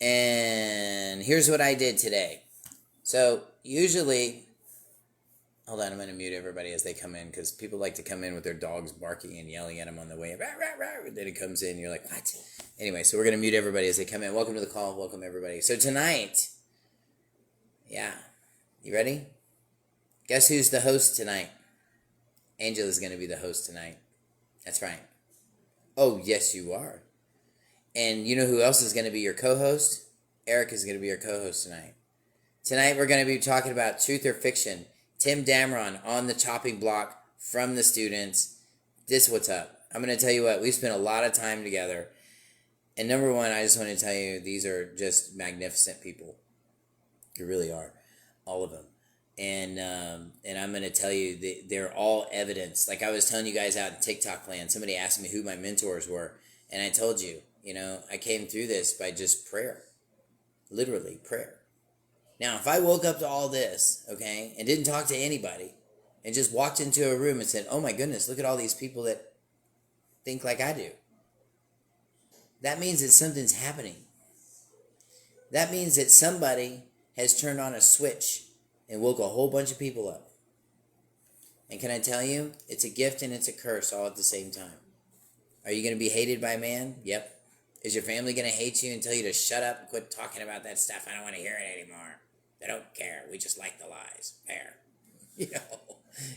And here's what I did today. So usually, hold on, I'm going to mute everybody as they come in because people like to come in with their dogs barking and yelling at them on the way. Rah, rah, rah. Then it comes in, you're like, what? Anyway, so we're going to mute everybody as they come in. Welcome to the call. Welcome, everybody. So tonight, yeah, you ready? Guess who's the host tonight? Angel is going to be the host tonight. That's right. Oh, yes, you are. And you know who else is going to be your co-host? Eric is going to be your co-host tonight. Tonight we're going to be talking about truth or fiction. Emmett.damron on the chopping block from the students. This what's up. I'm going to tell you what, we've spent a lot of time together. And number one, I just want to tell you, these are just magnificent people. You really are. All of them. And I'm going to tell you, they're all evidence. Like I was telling you guys out in TikTok land, somebody asked me who my mentors were. And I told you, I came through this by just prayer. Literally, prayer. Now, if I woke up to all this, okay, and didn't talk to anybody, and just walked into a room and said, oh my goodness, look at all these people that think like I do. That means that something's happening. That means that somebody has turned on a switch and woke a whole bunch of people up. And can I tell you, it's a gift and it's a curse all at the same time. Are you going to be hated by man? Yep. Is your family going to hate you and tell you to shut up and quit talking about that stuff? I don't want to hear it anymore. They don't care. We just like the lies. There.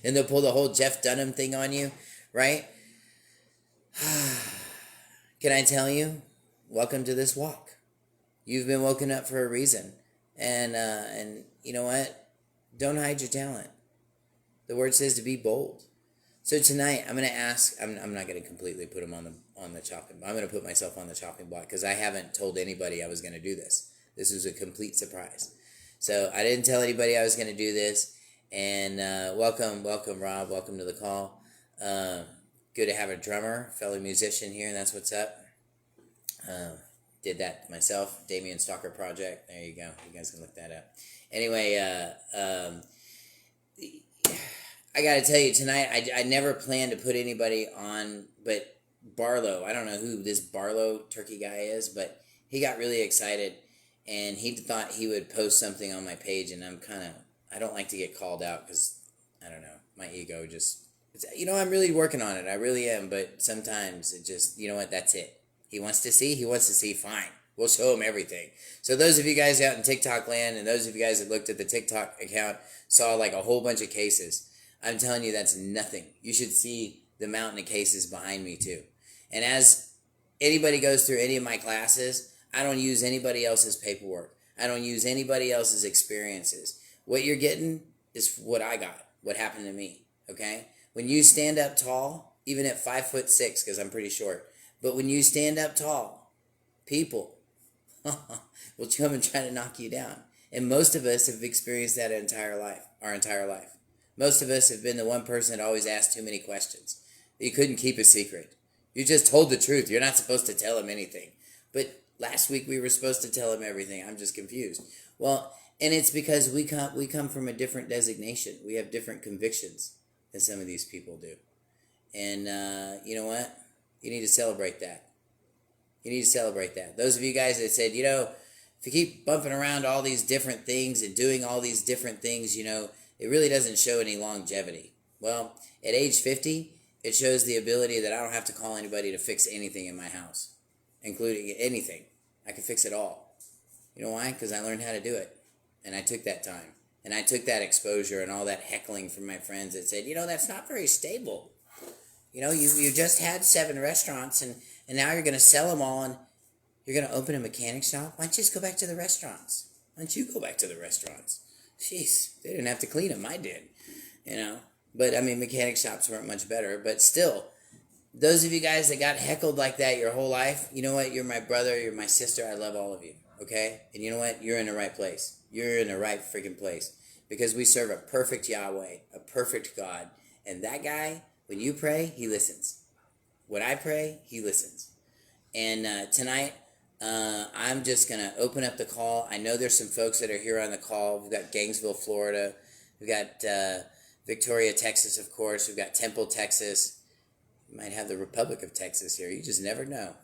And they'll pull the whole Jeff Dunham thing on you, right? Can I tell you? Welcome to this walk. You've been woken up for a reason. And you know what? Don't hide your talent. The word says to be bold. So tonight, I'm going to ask, I'm not going to completely put him on the chopping block. I'm going to put myself on the chopping block because I haven't told anybody I was going to do this. This was a complete surprise. So I didn't tell anybody I was going to do this. And welcome, Rob. Welcome to the call. Good to have a drummer, fellow musician here, and that's what's up. Did that myself, Damien Stalker Project. There you go. You guys can look that up. Anyway, I got to tell you, tonight, I never planned to put anybody on, but Barlow, I don't know who this Barlow turkey guy is, but he got really excited, and he thought he would post something on my page, and I don't like to get called out, because, I don't know, my ego just, I'm really working on it, I really am, but sometimes it just, you know what, that's it. He wants to see, fine. We'll show him everything. So those of you guys out in TikTok land, and those of you guys that looked at the TikTok account, saw like a whole bunch of cases. I'm telling you, that's nothing. You should see the mountain of cases behind me, too. And as anybody goes through any of my classes, I don't use anybody else's paperwork. I don't use anybody else's experiences. What you're getting is what I got, what happened to me, okay? When you stand up tall, even at 5'6", because I'm pretty short, but when you stand up tall, people will come and try to knock you down. And most of us have experienced that our entire life. Most of us have been the one person that always asked too many questions. You couldn't keep a secret. You just told the truth. You're not supposed to tell him anything. But last week we were supposed to tell him everything. I'm just confused. Well, and it's because we come from a different designation. We have different convictions than some of these people do. And you know what? You need to celebrate that. You need to celebrate that. Those of you guys that said, if you keep bumping around all these different things and doing all these different things, it really doesn't show any longevity. Well, at age 50, it shows the ability that I don't have to call anybody to fix anything in my house, including anything. I can fix it all. You know why? Because I learned how to do it, and I took that time, and I took that exposure and all that heckling from my friends that said, that's not very stable. You just had 7 restaurants, and now you're going to sell them all, and you're going to open a mechanic shop? Why don't you just go back to the restaurants? Jeez, they didn't have to clean them. I did, But, mechanic shops weren't much better. But still, those of you guys that got heckled like that your whole life, you know what? You're my brother. You're my sister. I love all of you, okay? And you know what? You're in the right place. You're in the right freaking place. Because we serve a perfect Yahweh, a perfect God. And that guy, when you pray, he listens. When I pray, he listens. And tonight, I'm just going to open up the call. I know there's some folks that are here on the call. We've got Gainesville, Florida. We've got Victoria, Texas, of course. We've got Temple, Texas. We might have the Republic of Texas here. You just never know.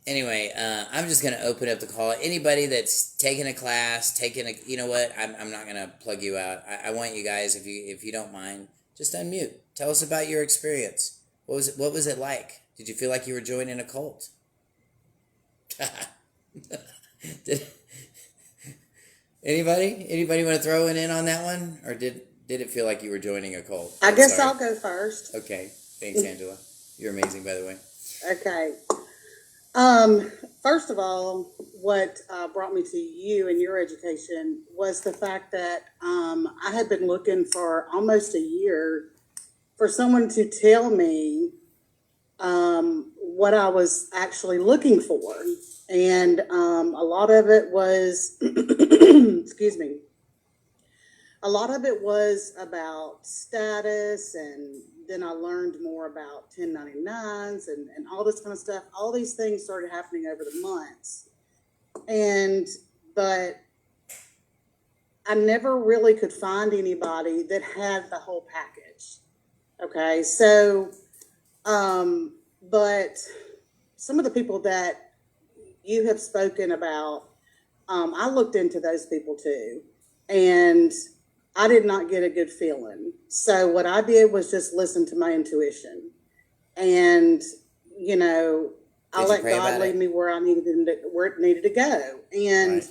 Anyway, I'm just going to open up the call. Anybody that's taking a class, you know what? I'm not going to plug you out. I want you guys, if you don't mind, just unmute. Tell us about your experience. What was it like? Did you feel like you were joining a cult? Anybody want to throw in on that one? Or did it feel like you were joining a cult? I guess I'll go first. Okay. Thanks, Angela. You're amazing, by the way. Okay. First of all, what brought me to you and your education was the fact that I had been looking for almost a year for someone to tell me what I was actually looking for. And a lot of it was, excuse me, a lot of it was about status, and then I learned more about 1099s and all this kind of stuff. All these things started happening over the months. But I never really could find anybody that had the whole package. Okay, so, but some of the people that you have spoken about, I looked into those people too, and I did not get a good feeling. So what I did was just listen to my intuition, and I let God lead me where it needed to go. And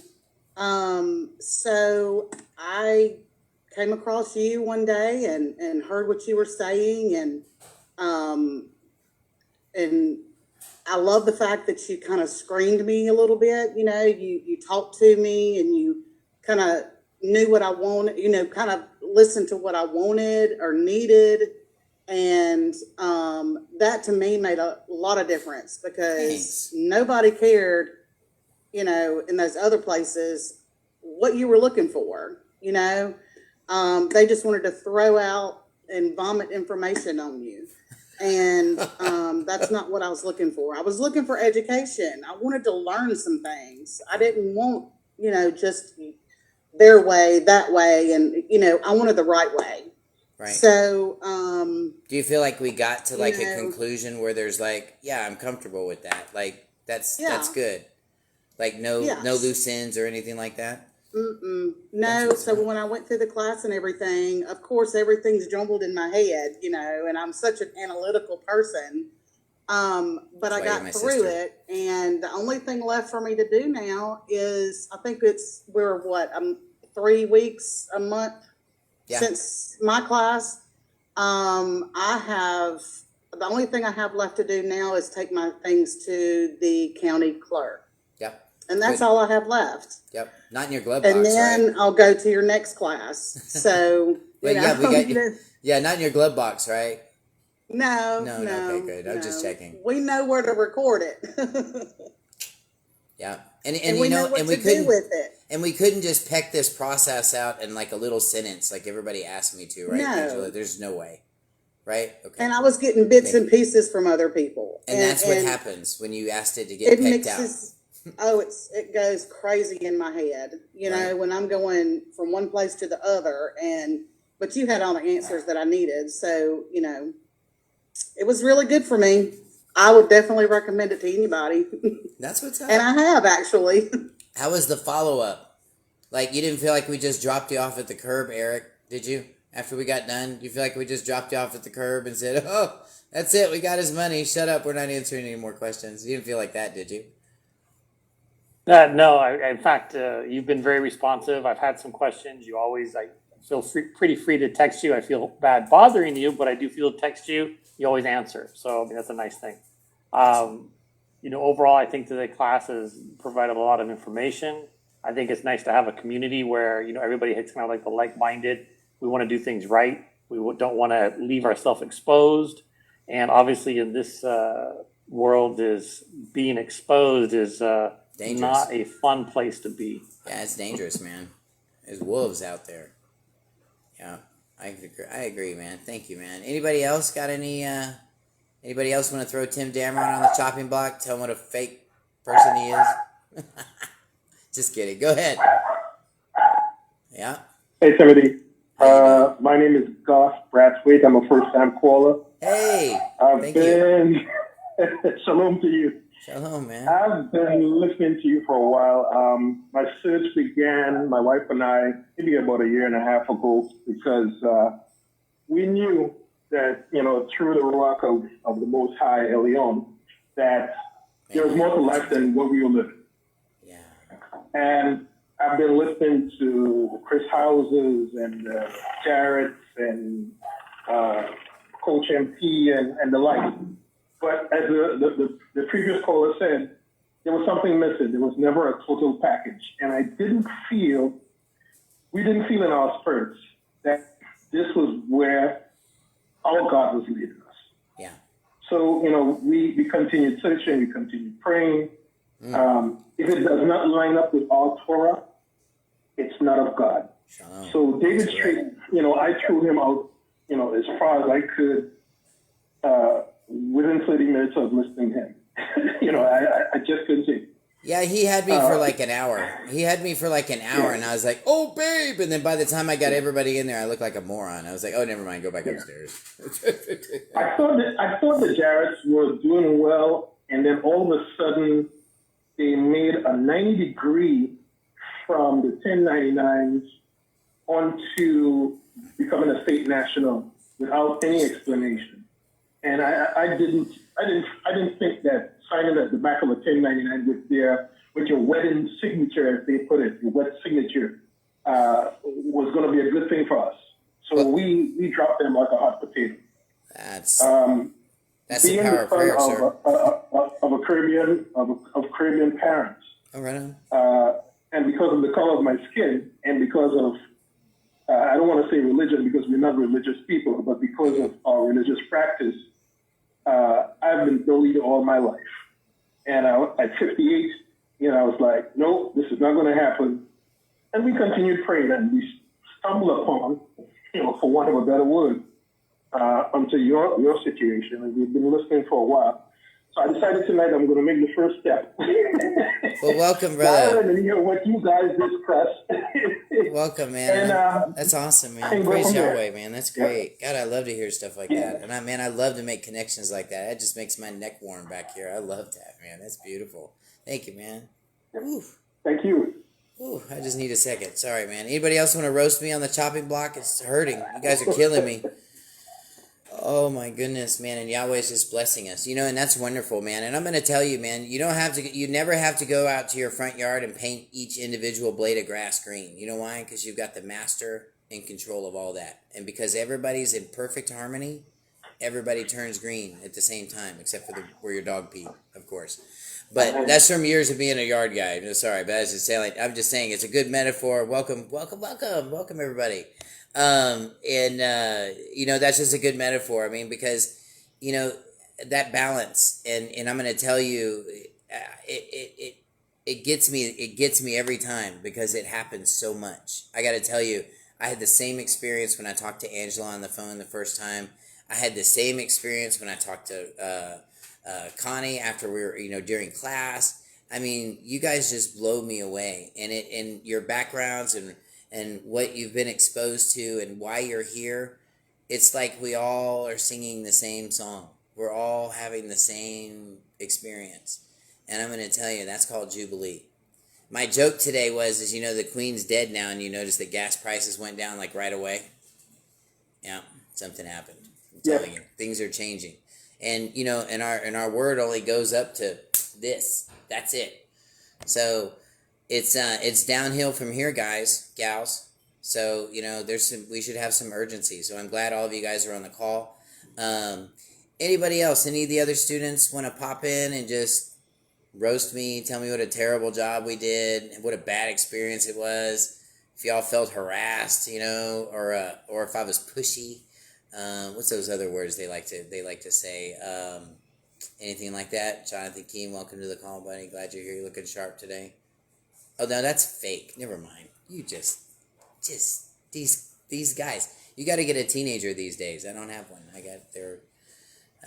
so I came across you one day and heard what you were saying, and I love the fact that you kind of screened me a little bit. You talked to me, and you kind of knew what I wanted, kind of listened to what I wanted or needed. And that to me made a lot of difference, because nobody cared, in those other places what you were looking for. They just wanted to throw out and vomit information on you. And that's not what I was looking for. I was looking for education. I wanted to learn some things. I didn't want, just their way, that way. And, I wanted the right way. Right. So, do you feel like we got to a conclusion where there's I'm comfortable with that. That's good. No loose ends or anything like that? No. So when I went through the class and everything, of course, everything's jumbled in my head, and I'm such an analytical person. But I got through it, and the only thing left for me to do now is, I think we're 3 weeks, a month since my class. The only thing I have left to do now is take my things to the county clerk. Yep. And that's all I have left. Yep. Not in your glove box, and then I'll go to your next class. So, we got not in your glove box, right? No. Okay, good. I'm just checking. We know where to record it. Yeah. And we know what to do with it. And we couldn't just peck this process out in a little sentence like everybody asked me to, right, Angela? There's no way. Right? Okay. And I was getting bits and pieces from other people. And that's what happens when you asked it to get pecked out. It goes crazy in my head, when I'm going from one place to the other, but you had all the answers that I needed. So, it was really good for me. I would definitely recommend it to anybody. That's what's up. And I have, actually. How was the follow-up? You didn't feel like we just dropped you off at the curb, Eric, did you? After we got done, you feel like we just dropped you off at the curb and said, "Oh, that's it, we got his money, shut up, we're not answering any more questions." You didn't feel like that, did you? No, in fact, you've been very responsive. I've had some questions. I feel pretty free to text you. I feel bad bothering you, but I do feel to text you. You always answer. So that's a nice thing. Overall, I think that the class has provided a lot of information. I think it's nice to have a community where, everybody is kind of the like-minded. We want to do things right. We don't want to leave ourselves exposed. And obviously in this world, is being exposed is dangerous. Not a fun place to be. Yeah, it's dangerous, man. There's wolves out there. Yeah, I agree, man. Thank you, man. Anybody else got anybody else want to throw Emmett.damron on the chopping block? Tell him what a fake person he is? Just kidding. Go ahead. Yeah. Hey, Timothy. My name is Gus Brathwaite. I'm a first-time caller. Hey. I've been... Shalom to you. Shalom, man. I've been listening to you for a while. My search began, my wife and I, maybe about a year and a half ago, because we knew that, through the rock of the Most High, Elyon, that there was more to life than what we were living. Yeah. And I've been listening to the Chris Houses and Jarrett's and Coach MP and the like. But as the previous caller said, there was something missing. There was never a total package. And we didn't feel in our spirits that this was where our God was leading us. Yeah. So, we continued searching, we continued praying. If it does not line up with our Torah, it's not of God. Shalom. So David Street, I threw him out, as far as I could, within 30 minutes of listening to him. I just couldn't see. Yeah, he had me for like an hour. And I was like, "Oh, babe!" And then by the time I got everybody in there, I looked like a moron. I was like, "Oh, never mind. Go back upstairs." I thought the Jarretts were doing well, and then all of a sudden, they made a 90-degree from the 1099s onto becoming a state national without any explanation. And I didn't think that signing at the back of a 1099 with your wedding signature, as they put it, your wet signature, was going to be a good thing for us. So we dropped them like a hot potato. That's the power of prayer, sir. Of Caribbean parents. Oh, right on. And because of the color of my skin, and because of I don't want to say religion because we're not religious people, but because of our religious practice, I've been bullied all my life. And at 58, I was like, no, this is not going to happen. And we continued praying, and we stumbled upon, for want of a better word, onto your situation. And we've been listening for a while. So I decided tonight I'm going to make the first step. Well, welcome, brother. And hear what you guys discuss. Welcome, man. And, that's awesome, man. Praise Yahweh, man. That's great. Yeah. God, I love to hear stuff like that. And I love to make connections like that. It just makes my neck warm back here. I love that, man. That's beautiful. Thank you, man. Ooh. Thank you. Ooh, I just need a second. Sorry, man. Anybody else want to roast me on the chopping block? It's hurting. You guys are killing me. Oh my goodness, man, and Yahweh is just blessing us, and that's wonderful, man. And I'm going to tell you, man, you never have to go out to your front yard and paint each individual blade of grass green. You know why? Because you've got the master in control of all that. And because everybody's in perfect harmony, everybody turns green at the same time, except for where your dog peed, of course. But that's from years of being a yard guy. I'm sorry, but I'm just saying it's a good metaphor. Welcome, everybody. That's just a good metaphor. I mean, because, that balance, and I'm going to tell you, it gets me every time because it happens so much. I got to tell you, I had the same experience when I talked to Angela on the phone the first time. I had the same experience when I talked to, Connie after we were, during class. I mean, you guys just blow me away, and your backgrounds and what you've been exposed to and why you're here, it's like we all are singing the same song. We're all having the same experience. And I'm going to tell you, that's called Jubilee. My joke today was, the Queen's dead now, and you notice that gas prices went down like right away. Yeah, something happened. I'm telling you, things are changing. And, and our word only goes up to this. That's it. So it's downhill from here, guys, gals. So, we should have some urgency. So I'm glad all of you guys are on the call. Anybody else, any of the other students want to pop in and just roast me, tell me what a terrible job we did, what a bad experience it was, if y'all felt harassed, or if I was pushy. What's those other words they like to say? Anything like that? Jonathan Keene, welcome to the call, buddy. Glad you're here. You're looking sharp today. Oh, no, that's fake. Never mind. You just these guys. You got to get a teenager these days. I don't have one. I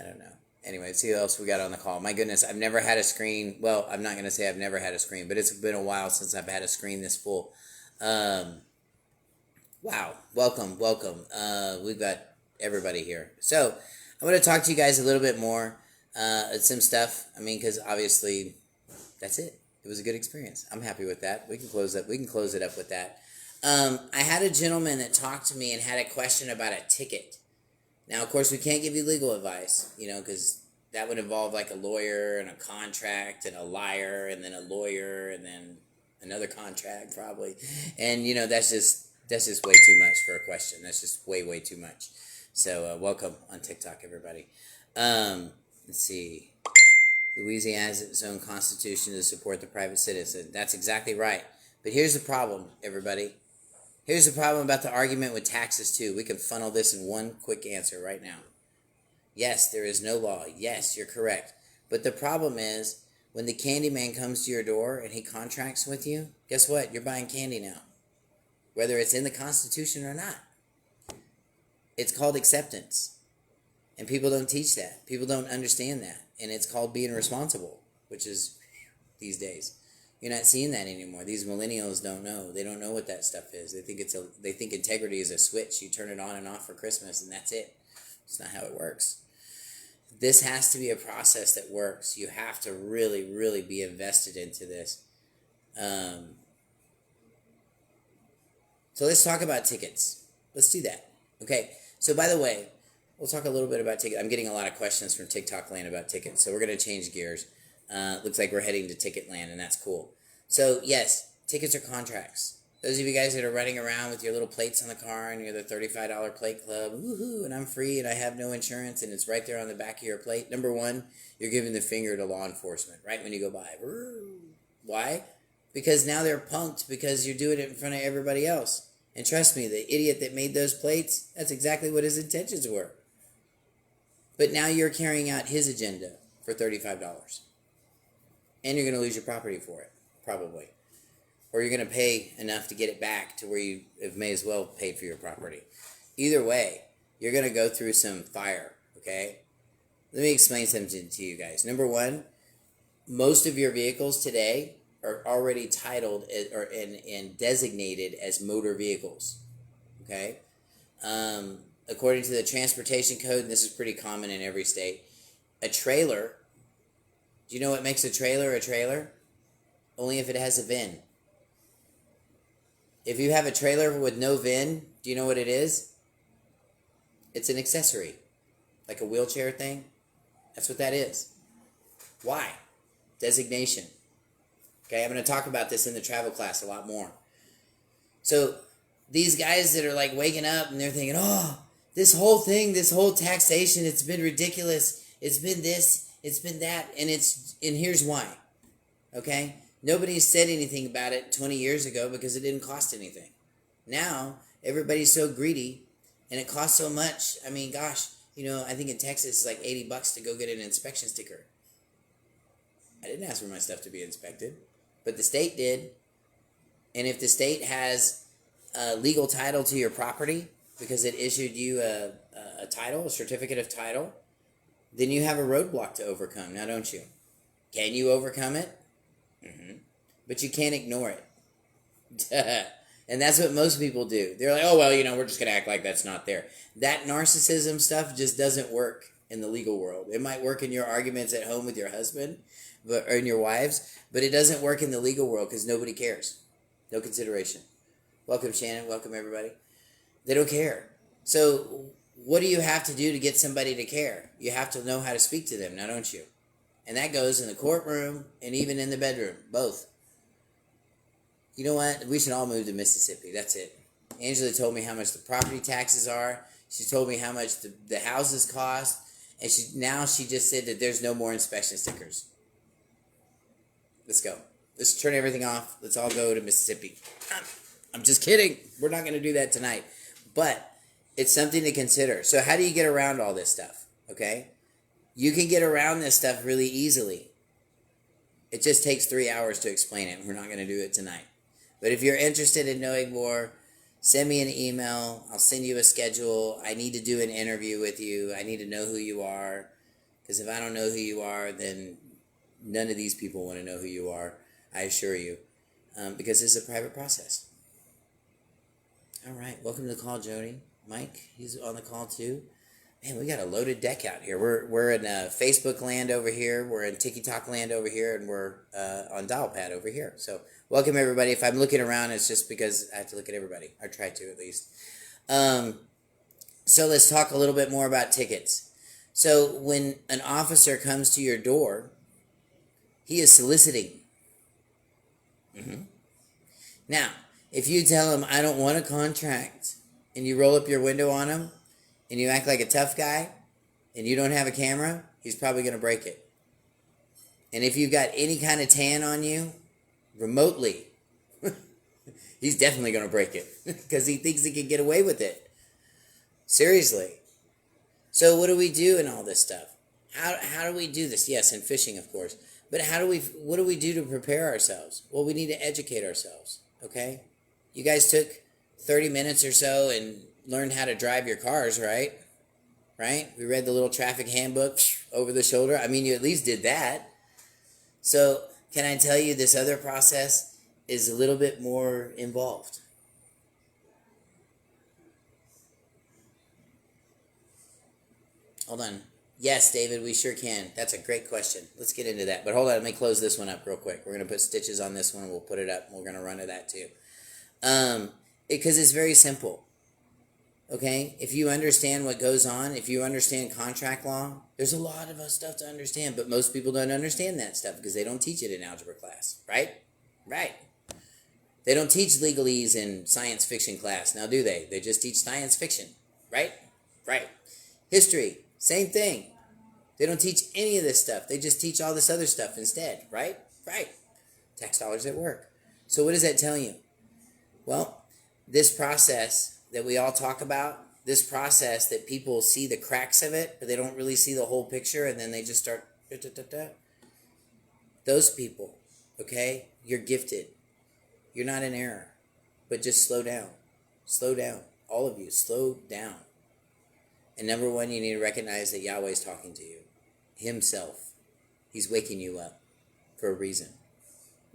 don't know. Anyway, let's see who else we got on the call. My goodness, I've never had a screen. Well, I'm not going to say I've never had a screen, but it's been a while since I've had a screen this full. Wow. Welcome. We've got everybody here. So I'm going to talk to you guys a little bit more. some stuff. I mean, because obviously, that's it. It was a good experience. I'm happy with that. We can close it up with that. I had a gentleman that talked to me and had a question about a ticket. Now, of course, we can't give you legal advice, because that would involve like a lawyer and a contract and a liar and then a lawyer and then another contract probably. And, that's just way too much for a question. That's just way, way too much. So welcome on TikTok, everybody. Let's see. Louisiana has its own constitution to support the private citizen. That's exactly right. But here's the problem, everybody. Here's the problem about the argument with taxes, too. We can funnel this in one quick answer right now. Yes, there is no law. Yes, you're correct. But the problem is, when the candy man comes to your door and he contracts with you, guess what? You're buying candy now. Whether it's in the Constitution or not. It's called acceptance. And people don't teach that. People don't understand that. And it's called being responsible, which is these days. You're not seeing that anymore. These millennials don't know. They don't know what that stuff is. They think integrity is a switch. You turn it on and off for Christmas, and that's it. It's not how it works. This has to be a process that works. You have to really, really be invested into this. So let's talk about tickets. Let's do that. Okay. So by the way, we'll talk a little bit about tickets. I'm getting a lot of questions from TikTok land about tickets, so we're going to change gears. Looks like we're heading to ticket land, and that's cool. So, yes, tickets are contracts. Those of you guys that are running around with your little plates on the car and you're the $35 plate club, woohoo, and I'm free and I have no insurance and it's right there on the back of your plate. Number one, you're giving the finger to law enforcement right when you go by. Why? Because now they're punked because you're doing it in front of everybody else. And trust me, the idiot that made those plates, that's exactly what his intentions were. But now you're carrying out his agenda for $35. And you're going to lose your property for it, probably. Or you're going to pay enough to get it back to where you may as well pay for your property. Either way, you're going to go through some fire, okay? Let me explain something to you guys. Number one, most of your vehicles today are already titled and designated as motor vehicles, okay? According to the transportation code, and this is pretty common in every state, a trailer, do you know what makes a trailer a trailer? Only if it has a VIN. If you have a trailer with no VIN, do you know what it is? It's an accessory, like a wheelchair thing. That's what that is. Why? Designation. Okay, I'm going to talk about this in the travel class a lot more. So these guys that are like waking up and they're thinking, oh, this whole thing, this whole taxation, it's been ridiculous. It's been this, it's been that, and here's why. Okay? Nobody said anything about it 20 years ago because it didn't cost anything. Now, everybody's so greedy and it costs so much. I mean, gosh, I think in Texas it's like $80 to go get an inspection sticker. I didn't ask for my stuff to be inspected, but the state did. And if the state has a legal title to your property because it issued you a title, a certificate of title, then you have a roadblock to overcome, now don't you? Can you overcome it? Mm-hmm. But you can't ignore it. And that's what most people do. They're like, oh, well, we're just going to act like that's not there. That narcissism stuff just doesn't work in the legal world. It might work in your arguments at home with your husband or in your wives, but it doesn't work in the legal world because nobody cares. No consideration. Welcome, Shannon. Welcome, everybody. They don't care. So what do you have to do to get somebody to care? You have to know how to speak to them, now don't you? And that goes in the courtroom and even in the bedroom, both. You know what? We should all move to Mississippi. That's it. Angela told me how much the property taxes are. She told me how much the houses cost. And she just said that there's no more inspection stickers. Let's go. Let's turn everything off. Let's all go to Mississippi. I'm just kidding. We're not going to do that tonight. But it's something to consider. So how do you get around all this stuff? Okay? You can get around this stuff really easily. It just takes 3 hours to explain it. We're not going to do it tonight. But if you're interested in knowing more, send me an email. I'll send you a schedule. I need to do an interview with you. I need to know who you are. Because if I don't know who you are, then none of these people want to know who you are, I assure you. Because it's a private process. All right. Welcome to the call, Jody. Mike, he's on the call too. Man, we got a loaded deck out here. We're in Facebook land over here. We're in TikTok land over here, and we're on Dialpad over here. So welcome everybody. If I'm looking around, it's just because I have to look at everybody. I try to at least. So let's talk a little bit more about tickets. So when an officer comes to your door, he is soliciting. Now, if you tell him, I don't want a contract, and you roll up your window on him, and you act like a tough guy, and you don't have a camera, he's probably going to break it. And if you've got any kind of tan on you, remotely, he's definitely going to break it, because he thinks he can get away with it. Seriously. So what do we do in all this stuff? How do we do this? Yes, in fishing, of course. But what do we do to prepare ourselves? Well, we need to educate ourselves, okay? You guys took 30 minutes or so and learned how to drive your cars, right? Right? We read the little traffic handbook over the shoulder. I mean, you at least did that. So can I tell you this other process is a little bit more involved? Hold on. Yes, David, we sure can. That's a great question. Let's get into that. But hold on, let me close this one up real quick. We're going to put stitches on this one. We'll put it up. And we're going to run to that too. Because it's very simple. Okay? If you understand what goes on, if you understand contract law, there's a lot of stuff to understand. But most people don't understand that stuff because they don't teach it in algebra class. Right? Right. They don't teach legalese in science fiction class. Now, do they? They just teach science fiction. Right? Right. History. Same thing. They don't teach any of this stuff. They just teach all this other stuff instead, right? Right. Tax dollars at work. So what does that tell you? Well, this process that we all talk about, this process that people see the cracks of it, but they don't really see the whole picture, and then they just start, those people, okay? You're gifted. You're not in error. But just slow down. Slow down. All of you, slow down. And number one, you need to recognize that Yahweh's talking to you. Himself. He's waking you up for a reason.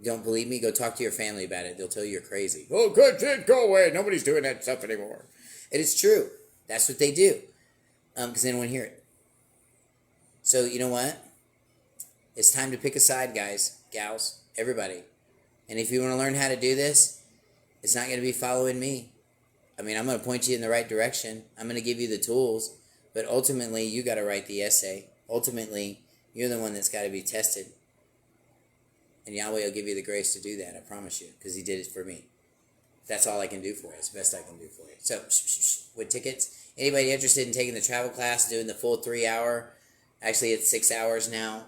Don't believe me? Go talk to your family about it. They'll tell you you're crazy. Oh, good, go away. Nobody's doing that stuff anymore. And it's true. That's what they do. Because they don't want to hear it. So, you know what? It's time to pick a side, guys, gals, everybody. And if you want to learn how to do this, it's not going to be following me. I mean, I'm going to point you in the right direction. I'm going to give you the tools. But ultimately, you got to write the essay. Ultimately, you're the one that's got to be tested. And Yahweh will give you the grace to do that, I promise you, because he did it for me. That's all I can do for you. It's the best I can do for you. So, with tickets, anybody interested in taking the travel class, doing the full 3 hour, actually it's 6 hours now.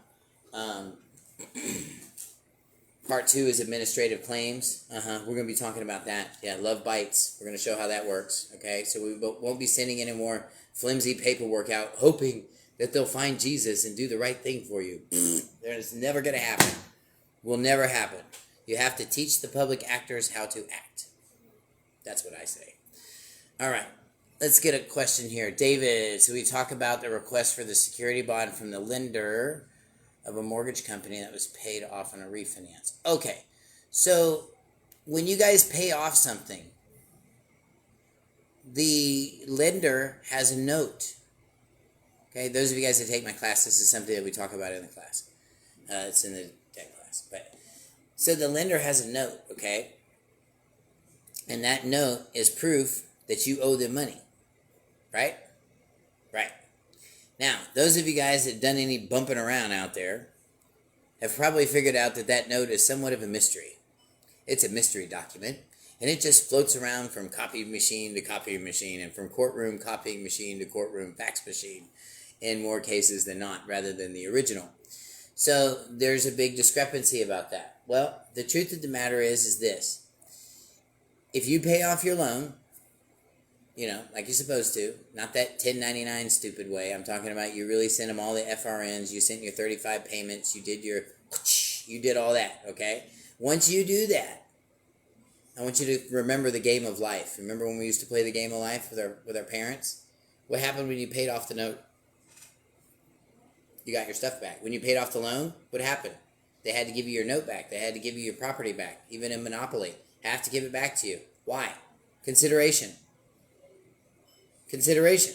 Part 2 is administrative claims. We're going to be talking about that. Yeah, love bites. We're going to show how that works. Okay, so we won't be sending any more flimsy paperwork out, hoping that they'll find Jesus and do the right thing for you. That is never going to happen. Will never happen. You have to teach the public actors how to act. That's what I say. All right, let's get a question here. David, so we talk about the request for the security bond from the lender of a mortgage company that was paid off on a refinance. Okay, so when you guys pay off something, the lender has a note. Okay, those of you guys that take my class, this is something that we talk about in the class. It's in the deck class. But so the lender has a note, okay? And that note is proof that you owe them money. Right? Right. Now, those of you guys that done any bumping around out there have probably figured out that that note is somewhat of a mystery. It's a mystery document, and it just floats around from copying machine to copying machine, and from courtroom copying machine to courtroom fax machine, in more cases than not, rather than the original. So there's a big discrepancy about that. Well, the truth of the matter is this. If you pay off your loan, you know, like you're supposed to, not that 1099 stupid way. I'm talking about you really sent them all the FRNs, you sent your 35 payments, you did all that, okay? Once you do that, I want you to remember the game of life. Remember when we used to play the game of life with our parents? What happened when you paid off the note? You got your stuff back. When you paid off the loan, what happened? They had to give you your note back. They had to give you your property back. Even in Monopoly, have to give it back to you. Why? Consideration. Consideration.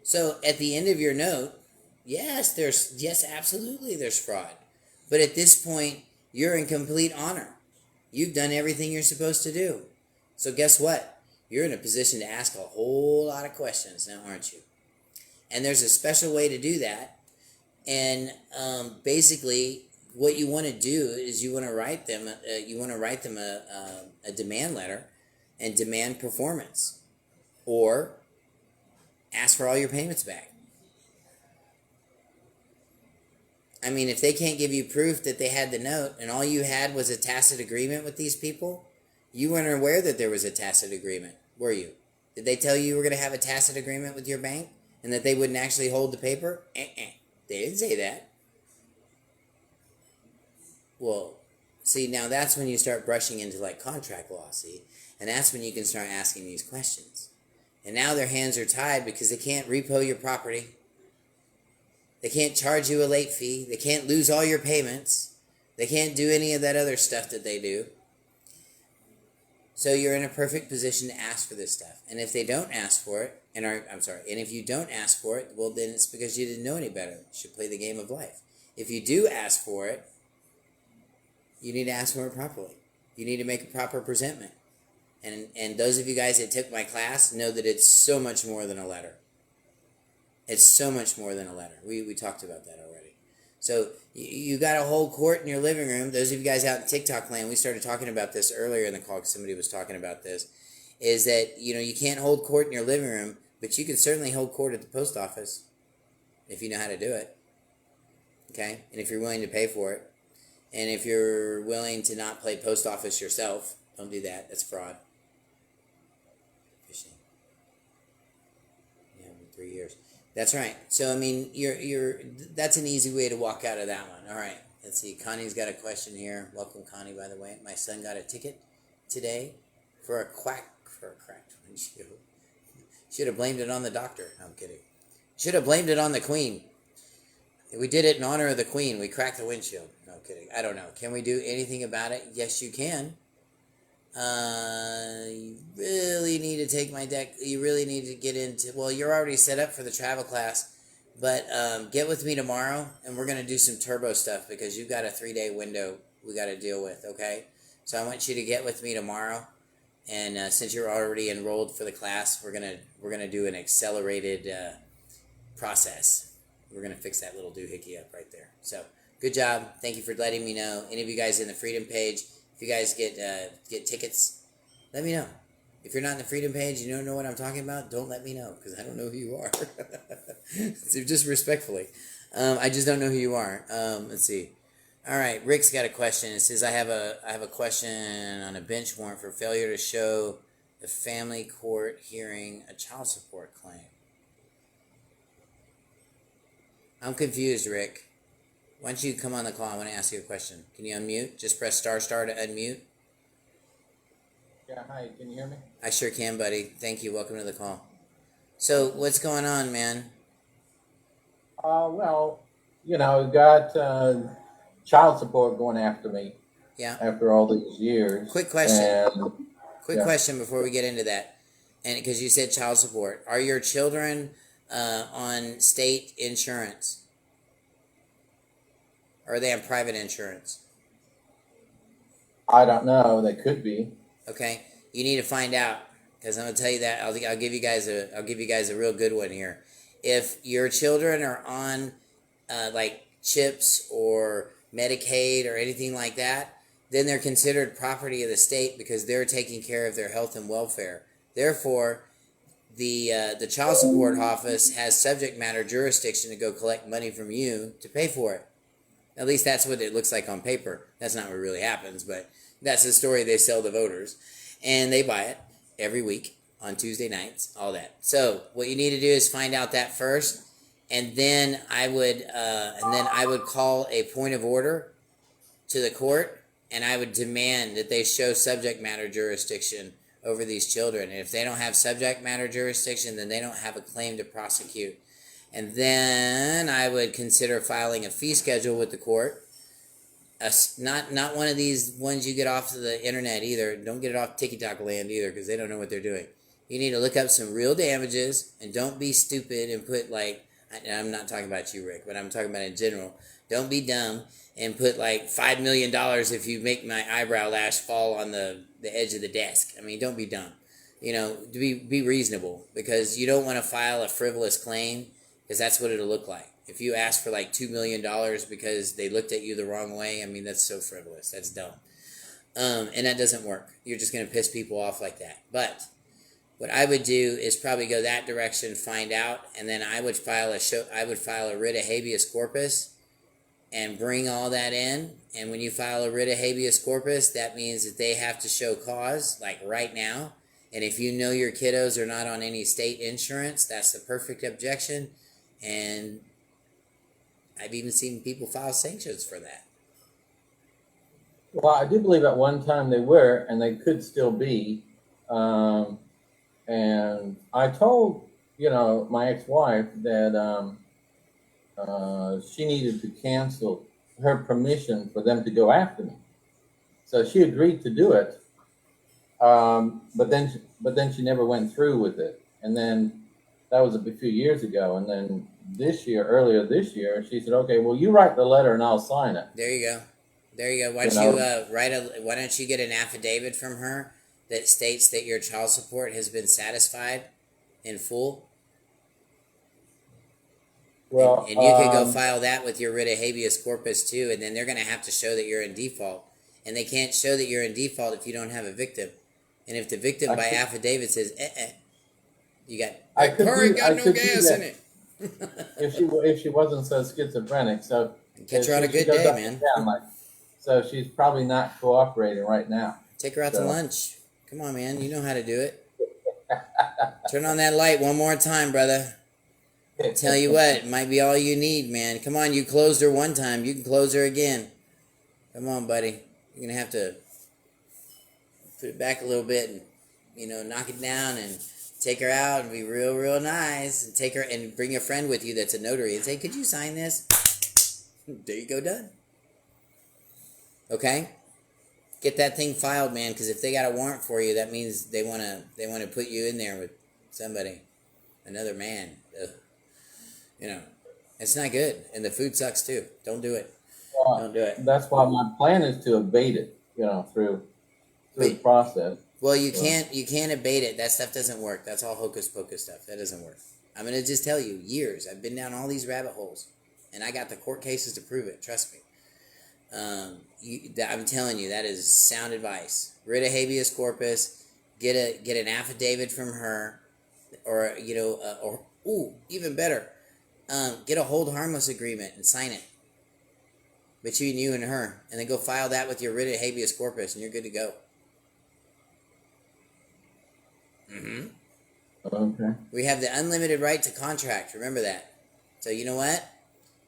So at the end of your note, yes, absolutely there's fraud. But at this point, you're in complete honor. You've done everything you're supposed to do. So guess what? You're in a position to ask a whole lot of questions now, aren't you? And there's a special way to do that. And basically, what you want to do is you want to write them a demand letter and demand performance, or ask for all your payments back. I mean, if they can't give you proof that they had the note and all you had was a tacit agreement with these people, you weren't aware that there was a tacit agreement, were you? Did they tell you were going to have a tacit agreement with your bank and that they wouldn't actually hold the paper? They didn't say that. Well, see, now that's when you start brushing into like contract law, see? And that's when you can start asking these questions. And now their hands are tied because they can't repo your property. They can't charge you a late fee. They can't lose all your payments. They can't do any of that other stuff that they do. So you're in a perfect position to ask for this stuff. And if they don't ask for it, and if you don't ask for it, well, then it's because you didn't know any better. You should play the game of life. If you do ask for it, you need to ask for it properly. You need to make a proper presentment. And those of you guys that took my class know that it's so much more than a letter. It's so much more than a letter. We talked about that already. So you got a whole court in your living room. Those of you guys out in TikTok land, we started talking about this earlier in the call because somebody was talking about this, is that, you can't hold court in your living room, but you can certainly hold court at the post office if you know how to do it. Okay? And if you're willing to pay for it. And if you're willing to not play post office yourself, don't do that. That's fraud. Fishing. Yeah, 3 years. That's right. So I mean, that's an easy way to walk out of that one. All right. Let's see. Connie's got a question here. Welcome, Connie. By the way, my son got a ticket today for a cracked windshield. Should have blamed it on the doctor. No, I'm kidding. Should have blamed it on the Queen. We did it in honor of the Queen. We cracked the windshield. No, I'm kidding. I don't know. Can we do anything about it? Yes, you can. You really need to take my deck. You really need to get into, well, you're already set up for the travel class, but get with me tomorrow and we're going to do some turbo stuff because you've got a 3-day window we got to deal with. Okay. So I want you to get with me tomorrow. And since you're already enrolled for the class, we're going to do an accelerated process. We're going to fix that little doohickey up right there. So good job. Thank you for letting me know. Any of you guys in the Freedom page, if you guys get tickets, let me know. If you're not in the Freedom page, you don't know what I'm talking about, don't let me know because I don't know who you are. So just respectfully. I just don't know who you are. Let's see. All right, Rick's got a question. It says, I have a question on a bench warrant for failure to show the family court hearing a child support claim. I'm confused, Rick. Why don't you come on the call? I want to ask you a question. Can you unmute? Just press star to unmute. Yeah, hi. Can you hear me? I sure can, buddy. Thank you. Welcome to the call. So, what's going on, man? Well, we got child support going after me. Yeah. After all these years. Quick question. And, question before we get into that. And because you said child support, are your children on state insurance? Or are they on private insurance? I don't know. They could be. Okay, you need to find out because I'm gonna tell you that I'll give you guys a real good one here. If your children are on like CHIPS or Medicaid or anything like that, then they're considered property of the state because they're taking care of their health and welfare. Therefore, the child support office has subject matter jurisdiction to go collect money from you to pay for it. At least that's what it looks like on paper. That's not what really happens, but that's the story they sell to voters. And they buy it every week on Tuesday nights, all that. So what you need to do is find out that first, and then I would call a point of order to the court, and I would demand that they show subject matter jurisdiction over these children. And if they don't have subject matter jurisdiction, then they don't have a claim to prosecute. And then I would consider filing a fee schedule with the court. Not one of these ones you get off of the internet either. Don't get it off TikTok land either because they don't know what they're doing. You need to look up some real damages, and don't be stupid and put like, and I'm not talking about you, Rick, but I'm talking about in general. Don't be dumb and put like $5 million if you make my eyebrow lash fall on the edge of the desk. I mean, don't be dumb. You know, be reasonable, because you don't want to file a frivolous claim, because that's what it'll look like. If you ask for like $2 million because they looked at you the wrong way, I mean, that's so frivolous. That's dumb. And that doesn't work. You're just going to piss people off like that. But what I would do is probably go that direction, find out, and then I would file a writ of habeas corpus and bring all that in. And when you file a writ of habeas corpus, that means that they have to show cause, like right now. And if you know your kiddos are not on any state insurance, that's the perfect objection. And I've even seen people file sanctions for that. Well, I do believe at one time they were, and they could still be. And I told, my ex-wife that she needed to cancel her permission for them to go after me. So she agreed to do it, but then she never went through with it. And then that was a few years ago. And then earlier this year, she said, "Okay, well, you write the letter and I'll sign it." There you go. Why don't you get an affidavit from her that states that your child support has been satisfied in full? Well, and you could go file that with your writ of habeas corpus too, and then they're going to have to show that you're in default. And they can't show that you're in default if you don't have a victim. And if the victim by affidavit says, you got car got no gas in it. if she wasn't so schizophrenic, so catch her on a good day, man. So she's probably not cooperating right now. Take her out to lunch. Come on, man. You know how to do it. Turn on that light one more time, brother. Tell you what, it might be all you need, man. Come on, you closed her one time. You can close her again. Come on, buddy. You're going to have to put it back a little bit and, knock it down and take her out and be real, real nice. And take her and bring a friend with you that's a notary and say, "Could you sign this?" There you go, done. Okay? Get that thing filed, man, because if they got a warrant for you, that means they want to put you in there with somebody, another man. Ugh. It's not good, and the food sucks too. Don't do it. Don't do it. That's why my plan is to abate it, through the process. Well, you can't abate it. That stuff doesn't work. That's all hocus pocus stuff. That doesn't work. I'm gonna just tell you, years I've been down all these rabbit holes, and I got the court cases to prove it. Trust me. I'm telling you, that is sound advice. Writ of habeas corpus. Get an affidavit from her, or even better, get a hold harmless agreement and sign it between you and her, and then go file that with your writ of habeas corpus, and you're good to go. Okay. We have the unlimited right to contract. Remember that. So you know what?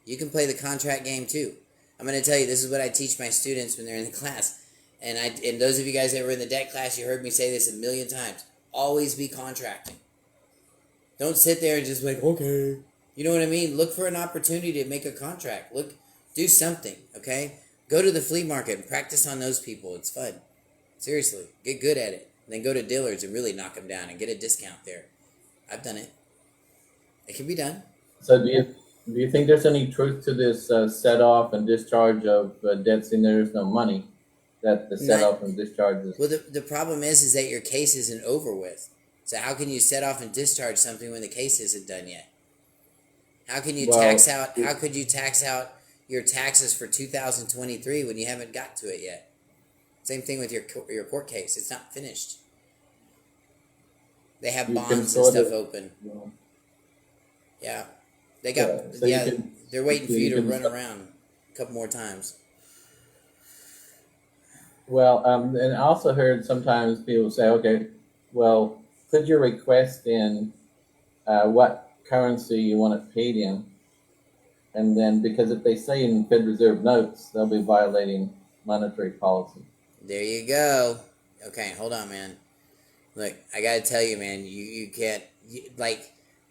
You can play the contract game too. I'm going to tell you, this is what I teach my students when they're in the class. And those of you guys that were in the debt class, you heard me say this a million times. Always be contracting. Don't sit there and just like, okay. You know what I mean? Look for an opportunity to make a contract. Do something, okay? Go to the flea market and practice on those people. It's fun. Seriously. Get good at it. And then go to Dillard's and really knock them down and get a discount there. I've done it. It can be done. So do you think there's any truth to this set off and discharge of debts and there's no money, that the set off and discharge is? Well, the problem is that your case isn't over with. So how can you set off and discharge something when the case isn't done yet? How can you tax out your taxes for 2023 when you haven't got to it yet? Same thing with your court case. It's not finished. They have bonds and stuff open. Yeah. They got they're waiting for you to run around a couple more times. Well, and I also heard sometimes people say, okay, well, put your request in what currency you want it paid in, and then because if they say in Fed Reserve notes, they'll be violating monetary policy. There you go. Okay, hold on, man. Look, I gotta tell you, man, you can't,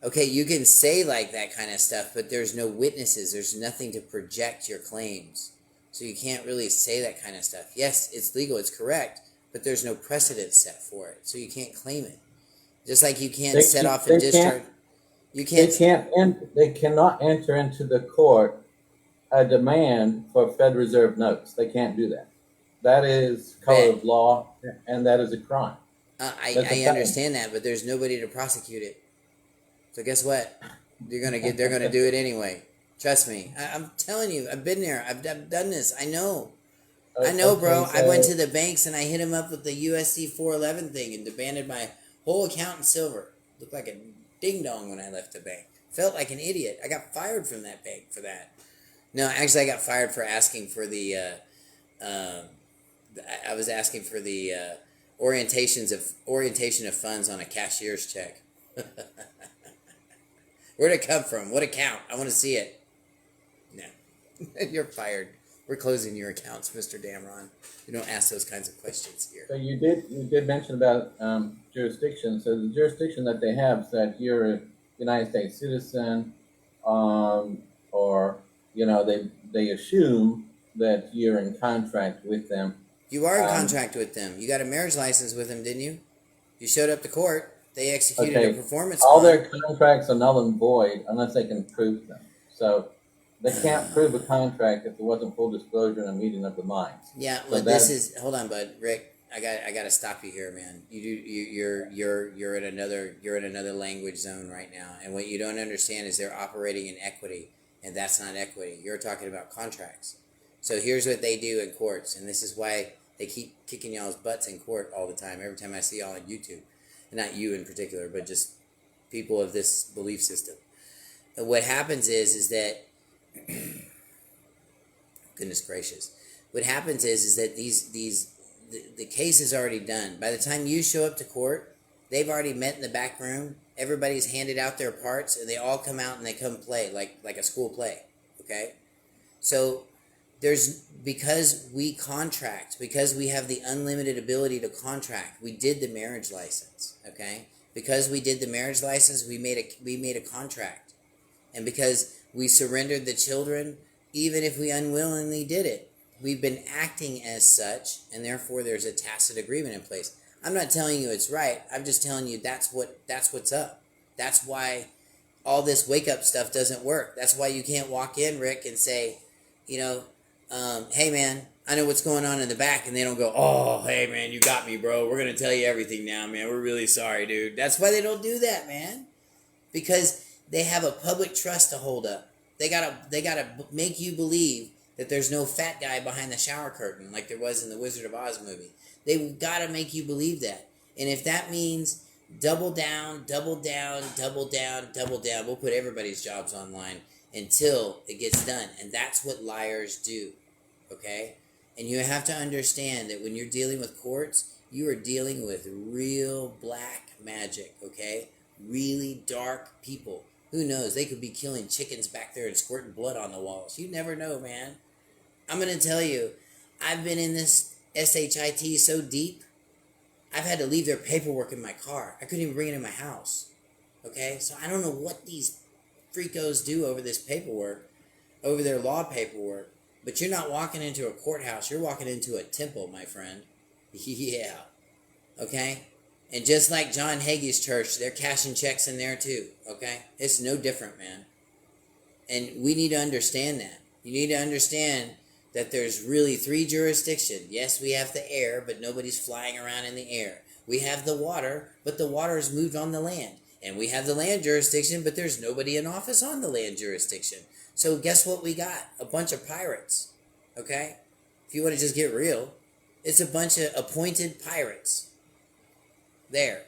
okay, you can say like that kind of stuff, but there's no witnesses. There's nothing to project your claims. So you can't really say that kind of stuff. Yes, it's legal, it's correct, but there's no precedent set for it, so you can't claim it. Just like you can't They set can't- off and they discharge. You can't. They cannot enter into the court a demand for Fed Reserve notes. They can't do that. That is color of law, and that is a crime. That's a I felony. understand that, but there's nobody to prosecute it. So guess what? They're gonna do it anyway. Trust me. I'm telling you. I've been there. I've done this. I know. I know, bro. Okay, I went so- to the banks and I hit him up with the USC 411 thing and demanded my whole account in silver. Looked like a ding dong when I left the bank. Felt like an idiot. I got fired from that bank for that. No, actually, I got fired for asking for the. I was asking for the orientation of funds on a cashier's check. Where'd it come from? What account? I want to see it. No, you're fired. We're closing your accounts, Mr. Damron. You don't ask those kinds of questions here. So you did mention about jurisdiction. So the jurisdiction that they have is that you're a United States citizen, or they assume that you're in contract with them. You are in contract with them. You got a marriage license with them, didn't you? You showed up to court. They executed a performance all bond. their contracts are null and void unless they can prove them. So they can't prove a contract if there wasn't full disclosure and a meeting of the minds. Yeah, So well, this is. Hold on, bud. Rick, I got to stop you here, man. You're in another language zone right now, and what you don't understand is they're operating in equity, and that's not equity. You're talking about contracts. So here's what they do in courts, and this is why they keep kicking y'all's butts in court all the time. Every time I see y'all on YouTube, and not you in particular, but just people of this belief system. And what happens is that goodness gracious, what happens is that the case is already done. By the time you show up to court, they've already met in the back room. Everybody's handed out their parts, and they all come out and they come play like a school play. Okay, so because we contract, because we have the unlimited ability to contract. We did the marriage license. Okay, because we did the marriage license, we made a contract, and because we surrendered the children, even if we unwillingly did it. We've been acting as such, and therefore there's a tacit agreement in place. I'm not telling you it's right. I'm just telling you that's what's up. That's why all this wake-up stuff doesn't work. That's why you can't walk in, Rick, and say, hey, man, I know what's going on in the back, and they don't go, oh, hey, man, you got me, bro. We're going to tell you everything now, man. We're really sorry, dude. That's why they don't do that, man, because they have a public trust to hold up. They gotta make you believe that there's no fat guy behind the shower curtain like there was in the Wizard of Oz movie. They've got to make you believe that. And if that means double down, double down, double down, double down, we'll put everybody's jobs online until it gets done. And that's what liars do, okay? And you have to understand that when you're dealing with courts, you are dealing with real black magic, okay? Really dark people. Who knows? They could be killing chickens back there and squirting blood on the walls. You never know, man. I'm going to tell you, I've been in this SHIT so deep, I've had to leave their paperwork in my car. I couldn't even bring it in my house. Okay? So I don't know what these freakos do over this paperwork, over their law paperwork. But you're not walking into a courthouse. You're walking into a temple, my friend. Yeah. Okay? And just like John Hagee's church, they're cashing checks in there too, okay? It's no different, man. And we need to understand that. You need to understand that there's really 3 jurisdictions. Yes, we have the air, but nobody's flying around in the air. We have the water, but the water is moved on the land. And we have the land jurisdiction, but there's nobody in office on the land jurisdiction. So guess what we got? A bunch of pirates, okay? If you want to just get real, it's a bunch of appointed pirates. There.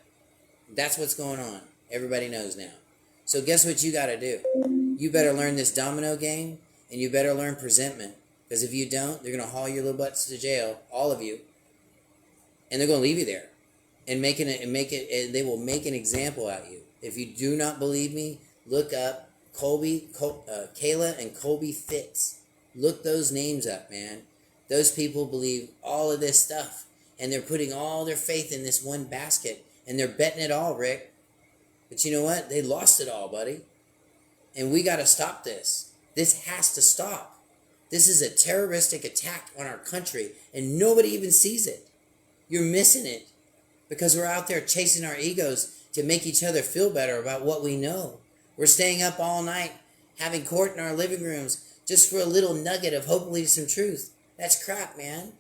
That's what's going on. Everybody knows now. So guess what you got to do? You better learn this domino game, and you better learn presentment. Because if you don't, they're going to haul your little butts to jail, all of you, and they're going to leave you there, and they will make an example out of you. If you do not believe me, look up Kayla and Colby Fitz. Look those names up, man. Those people believe all of this stuff. And they're putting all their faith in this one basket. And they're betting it all, Rick. But you know what? They lost it all, buddy. And we got to stop this. This has to stop. This is a terroristic attack on our country. And nobody even sees it. You're missing it. Because we're out there chasing our egos to make each other feel better about what we know. We're staying up all night, having court in our living rooms, just for a little nugget of hopefully some truth. That's crap, man.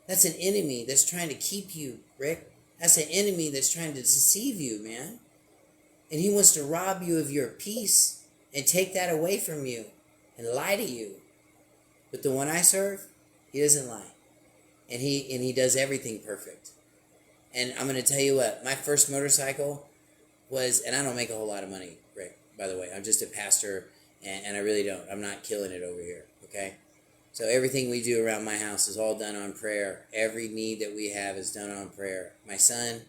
That's an enemy that's trying to keep you, Rick. That's an enemy that's trying to deceive you, man. And he wants to rob you of your peace and take that away from you and lie to you. But the one I serve, he doesn't lie. And he does everything perfect. And I'm going to tell you what, my first motorcycle was, and I don't make a whole lot of money, Rick, by the way. I'm just a pastor, and I really don't. I'm not killing it over here, okay? So everything we do around my house is all done on prayer. Every need that we have is done on prayer. My son,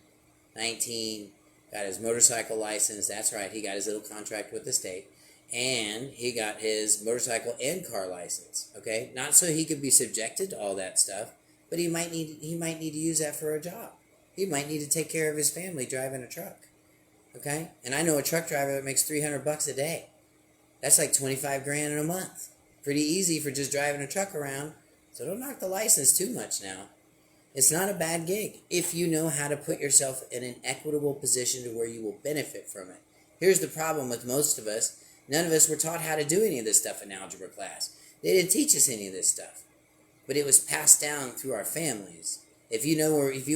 19, got his motorcycle license. That's right, he got his little contract with the state. And he got his motorcycle and car license, okay? Not so he could be subjected to all that stuff, but he might need to use that for a job. He might need to take care of his family driving a truck, okay? And I know a truck driver that makes $300 a day. That's like 25 grand in a month. Pretty easy for just driving a truck around. So don't knock the license too much now. It's not a bad gig if you know how to put yourself in an equitable position to where you will benefit from it. Here's the problem with most of us. None of us were taught how to do any of this stuff in algebra class. They didn't teach us any of this stuff. But it was passed down through our families. If you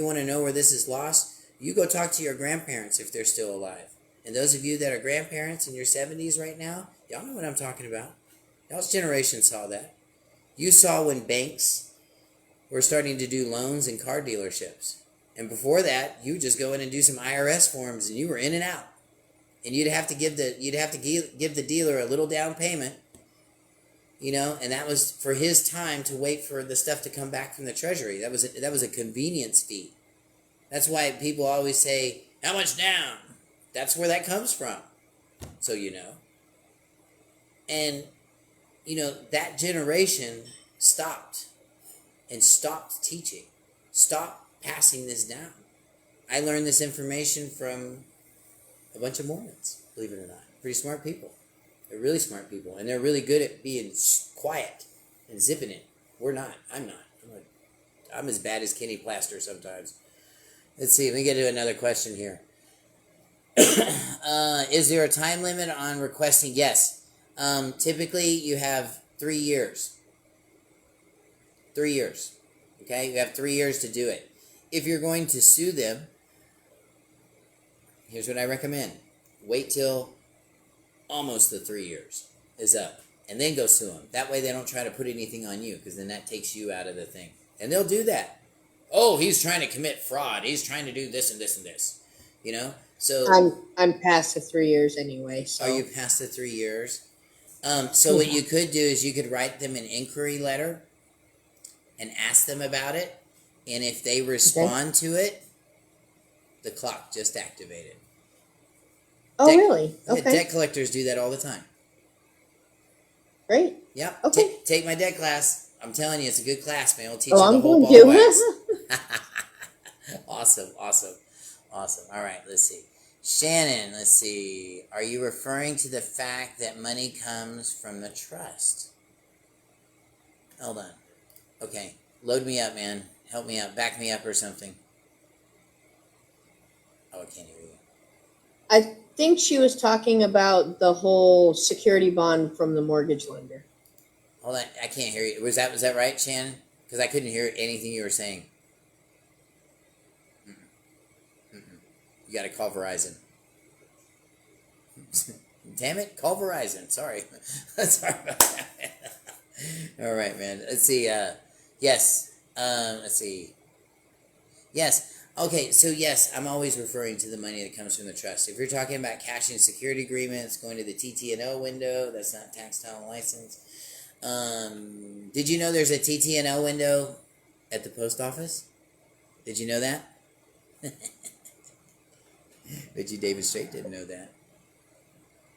want to know where this is lost, you go talk to your grandparents if they're still alive. And those of you that are grandparents in your 70s right now, y'all know what I'm talking about. Y'all's generation saw that. You saw when banks were starting to do loans in car dealerships. And before that, you just go in and do some IRS forms and you were in and out. And you'd have to give the dealer a little down payment, you know, and that was for his time to wait for the stuff to come back from the Treasury. That was a convenience fee. That's why people always say, how much down? That's where that comes from. So you know. And you know, that generation stopped teaching, stopped passing this down. I learned this information from a bunch of Mormons, believe it or not. Pretty smart people. They're really smart people, and they're really good at being quiet and zipping it. We're not. I'm not. I'm as bad as Kenny Plaster sometimes. Let's see. Let me get to another question here. Is there a time limit on requesting? Yes. Typically, you have 3 years. 3 years. Okay? You have 3 years to do it. If you're going to sue them, here's what I recommend. Wait till almost the 3 years is up. And then go sue them. That way they don't try to put anything on you, because then that takes you out of the thing. And they'll do that. Oh, he's trying to commit fraud. He's trying to do this and this and this. You know? So I'm past the 3 years anyway. So. Are you past the 3 years? So what you could do is you could write them an inquiry letter and ask them about it. And if they respond to it, the clock just activated. Oh, really? Okay. Debt collectors do that all the time. Great. Yep. Okay. Take my debt class. I'm telling you, it's a good class, man. It'll teach Oh, you the I'm whole going ball to. wax. Awesome. All right, let's see. Shannon, let's see. Are you referring to the fact that money comes from the trust? Hold on. Okay. Load me up, man. Help me out. Back me up or something. Oh, I can't hear you. I think she was talking about the whole security bond from the mortgage lender. Hold on. I can't hear you. Was that right, Shannon? Because I couldn't hear anything you were saying. You got to call Verizon. Damn it, call Verizon. Sorry. Sorry about that. All right, man. Let's see. Yes. Let's see. Yes. Okay, so yes, I'm always referring to the money that comes from the trust. If you're talking about cashing security agreements, going to the TT&L window, that's not tax title license. Did you know there's a TT&L window at the post office? Did you know that? Bet you David Straight didn't know that.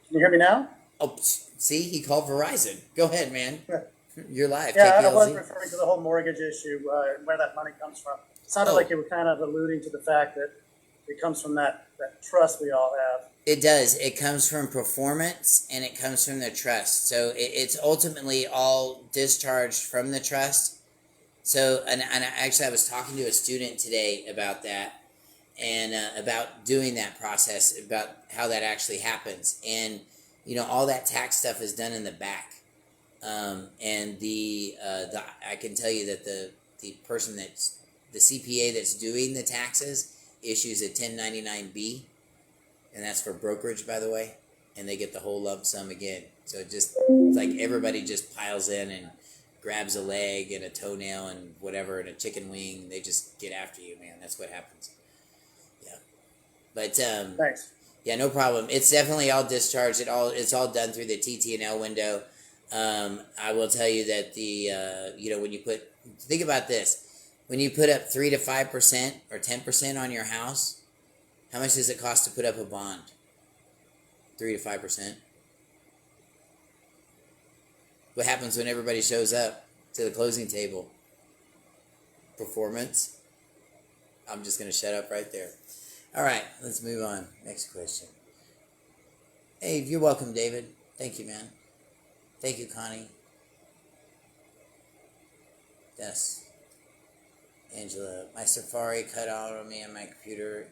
Can you hear me now? Oh, see, he called Verizon. Go ahead, man. You're live. Yeah, KPLZ. I was referring to the whole mortgage issue, where that money comes from. It sounded like you were kind of alluding to the fact that it comes from that trust we all have. It does. It comes from performance, and it comes from the trust. So it's ultimately all discharged from the trust. So, and actually, I was talking to a student today about that. and about doing that process, about how that actually happens. And, all that tax stuff is done in the back. And I can tell you that the person that's the CPA that's doing the taxes issues a 1099-B, and that's for brokerage, by the way, and they get the whole lump sum again. So it's like everybody just piles in and grabs a leg and a toenail and whatever and a chicken wing. They just get after you, man. That's what happens. Yeah, but Thanks. yeah, no problem. It's definitely all discharged. It's all done through the TT&L window. I will tell you that when you think about this, when you put up 3 to 5% or 10% on your house, how much does it cost to put up a bond? 3 to 5%. What happens when everybody shows up to the closing table? Performance. I'm just going to shut up right there. All right, let's move on. Next question. Hey, you're welcome, David. Thank you, man. Thank you, Connie. Yes. Angela, my Safari cut out on me on my computer.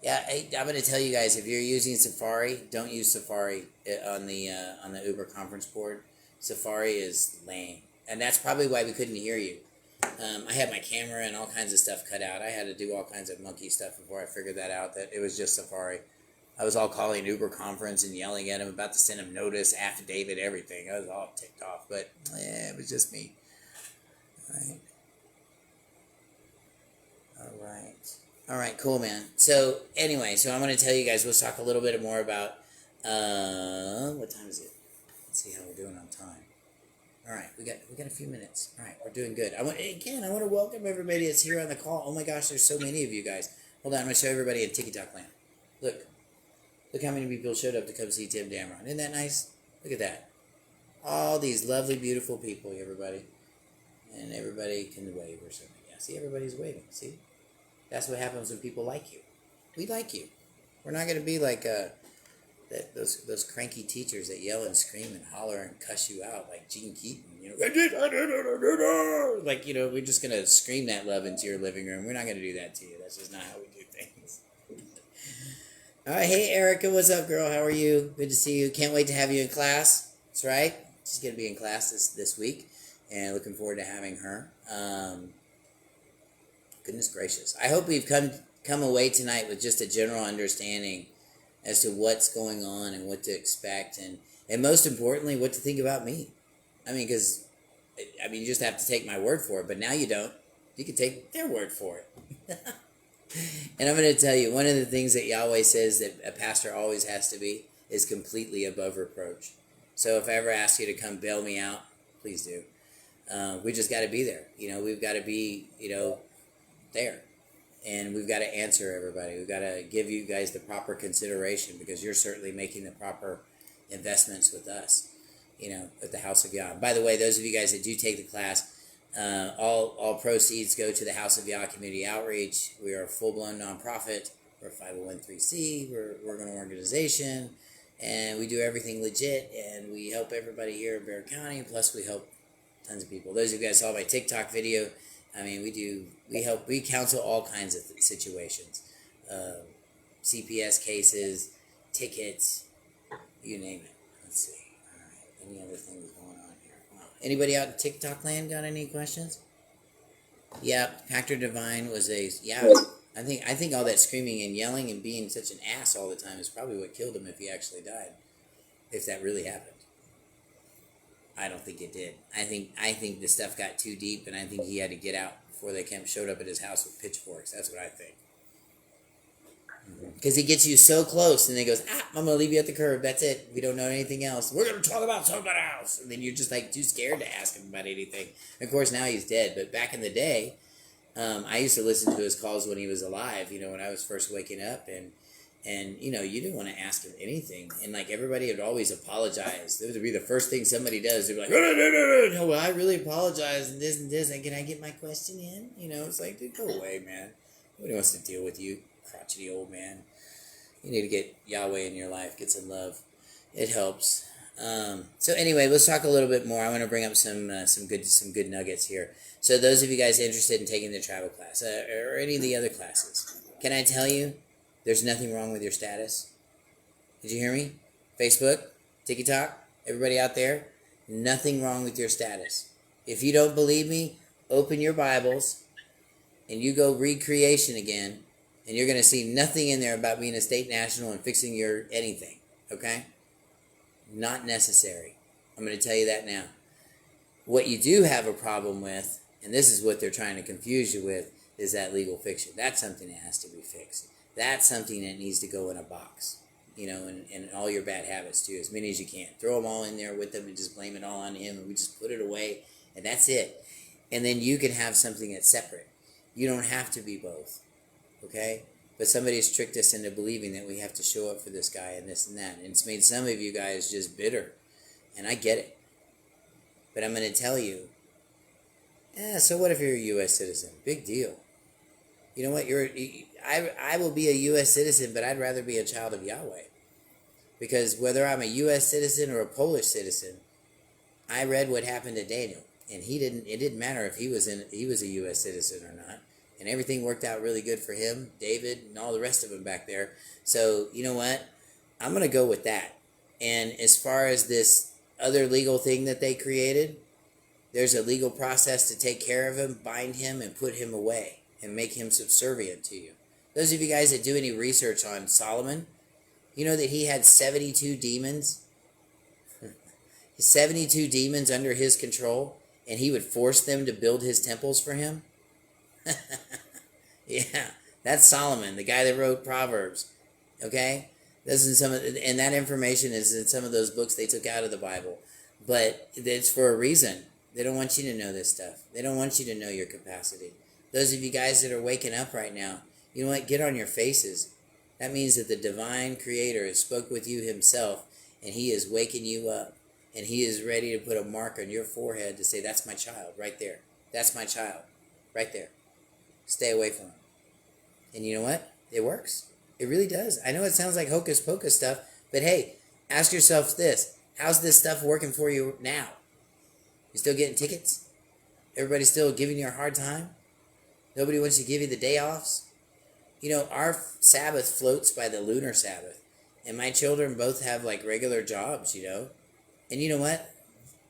Yeah, I'm going to tell you guys, if you're using Safari, don't use Safari on the Uber conference board. Safari is lame. And that's probably why we couldn't hear you. I had my camera and all kinds of stuff cut out. I had to do all kinds of monkey stuff before I figured that out, that it was just Safari. I was all calling Uber conference and yelling at him, about to send him notice, affidavit, everything. I was all ticked off, but it was just me. All right, cool, man. So anyway, I'm going to tell you guys, let's talk a little bit more about, what time is it? Let's see how we're doing on time. All right, we got a few minutes. All right, we're doing good. I want to welcome everybody that's here on the call. Oh my gosh, there's so many of you guys. Hold on, I'm going to show everybody in TikTok land. Look how many people showed up to come see Emmett.damron. Isn't that nice? Look at that. All these lovely, beautiful people, everybody. And everybody can wave or something. Yeah, see, everybody's waving. See? That's what happens when people like you. We like you. We're not going to be like those cranky teachers that yell and scream and holler and cuss you out like Gene Keaton. Like, we're just going to scream that love into your living room. We're not going to do that to you. That's just not how we do things. All right, hey, Erica, what's up, girl? How are you? Good to see you. Can't wait to have you in class. That's right. She's going to be in class this week, and looking forward to having her. Goodness gracious. I hope we've come away tonight with just a general understanding as to what's going on and what to expect, and most importantly, what to think about me. Because you just have to take my word for it, but now you don't. You can take their word for it. And I'm going to tell you, one of the things that Yahweh says that a pastor always has to be is completely above reproach. So if I ever ask you to come bail me out, please do. We just got to be there. We've got to be, there. And we've got to answer everybody. We've got to give you guys the proper consideration, because you're certainly making the proper investments with us, at the House of Yah. By the way, those of you guys that do take the class, all proceeds go to the House of Yah Community Outreach. We are a full-blown nonprofit. We're a 501(c)(3) we're an organization, and we do everything legit, and we help everybody here in Bexar County, plus we help tons of people. Those of you guys saw my TikTok video, we counsel all kinds of situations, CPS cases, tickets, you name it. Let's see. All right, any other things going on here? Wow. Anybody out in TikTok land got any questions? Yeah, Factor Divine was I think all that screaming and yelling and being such an ass all the time is probably what killed him if he actually died. If that really happened. I don't think it did. I think the stuff got too deep, and I think he had to get out before they showed up at his house with pitchforks. That's what I think. Because he gets you so close, and then he goes, I'm going to leave you at the curb. That's it. We don't know anything else. We're going to talk about something else. And then you're just too scared to ask him about anything. And of course, now he's dead. But back in the day, I used to listen to his calls when he was alive, when I was first waking up. And you didn't want to ask him anything. And everybody would always apologize. It would be the first thing somebody does. They'd be like, no, well, I really apologize. And this. And can I get my question in? It's like, dude, go away, man. Nobody wants to deal with you, crotchety old man. You need to get Yahweh in your life. Get some love. It helps. So anyway, let's talk a little bit more. I want to bring up some good nuggets here. So those of you guys interested in taking the travel class or any of the other classes, Can I tell you, there's nothing wrong with your status? Did you hear me? Facebook, TikTok, everybody out there, nothing wrong with your status. If you don't believe me, open your Bibles and you go read creation again, and you're going to see nothing in there about being a state national and fixing your anything, okay? Not necessary. I'm going to tell you that now. What you do have a problem with, and this is what they're trying to confuse you with, is that legal fiction. That's something that has to be fixed. That's something that needs to go in a box, and all your bad habits too, as many as you can. Throw them all in there with them and just blame it all on him, and we just put it away, and that's it. And then you can have something that's separate. You don't have to be both, okay? But somebody's tricked us into believing that we have to show up for this guy and this and that. And it's made some of you guys just bitter. And I get it. But I'm going to tell you, so what if you're a U.S. citizen? Big deal. You know what? I will be a U.S. citizen, but I'd rather be a child of Yahweh. Because whether I'm a U.S. citizen or a Polish citizen, I read what happened to Daniel. And it didn't matter if he was a U.S. citizen or not. And everything worked out really good for him, David, and all the rest of them back there. So, you know what? I'm going to go with that. And as far as this other legal thing that they created, there's a legal process to take care of him, bind him, and put him away, and make him subservient to you. Those of you guys that do any research on Solomon, you know that he had 72 demons? 72 demons under his control, and he would force them to build his temples for him? Yeah, that's Solomon, the guy that wrote Proverbs. Okay? And that information is in some of those books they took out of the Bible. But it's for a reason. They don't want you to know this stuff. They don't want you to know your capacity. Those of you guys that are waking up right now, you know what? Get on your faces. That means that the divine creator has spoke with you himself, and he is waking you up. And he is ready to put a mark on your forehead to say, that's my child right there. That's my child right there. Stay away from him. And you know what? It works. It really does. I know it sounds like hocus pocus stuff, but hey, ask yourself this. How's this stuff working for you now? You still getting tickets? Everybody still giving you a hard time? Nobody wants to give you the day offs? You know, our Sabbath floats by the lunar Sabbath. And my children both have like regular jobs, And you know what?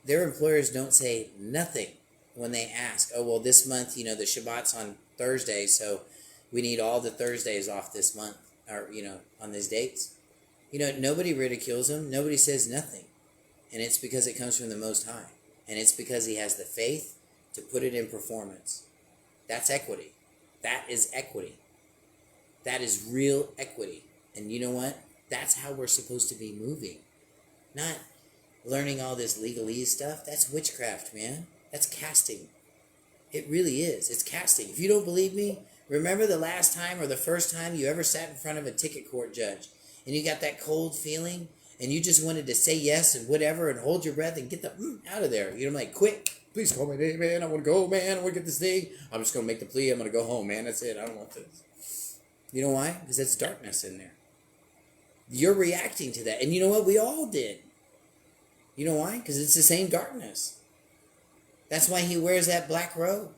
Their employers don't say nothing when they ask, oh, well, this month, the Shabbat's on Thursday, so we need all the Thursdays off this month, or, on these dates. Nobody ridicules them. Nobody says nothing. And it's because it comes from the Most High. And it's because he has the faith to put it in performance. That's equity. That is equity. That is real equity. And you know what? That's how we're supposed to be moving. Not learning all this legalese stuff. That's witchcraft, man. That's casting. It really is. It's casting. If you don't believe me, remember the last time or the first time you ever sat in front of a ticket court judge and you got that cold feeling and you just wanted to say yes and whatever and hold your breath and get the out of there. I'm like, quick, please call my name, man. I want to go, man. I want to get this thing. I'm just going to make the plea. I'm going to go home, man. That's it. I don't want this. You know why? Because it's darkness in there. You're reacting to that. And you know what? We all did. You know why? Because it's the same darkness. That's why he wears that black robe.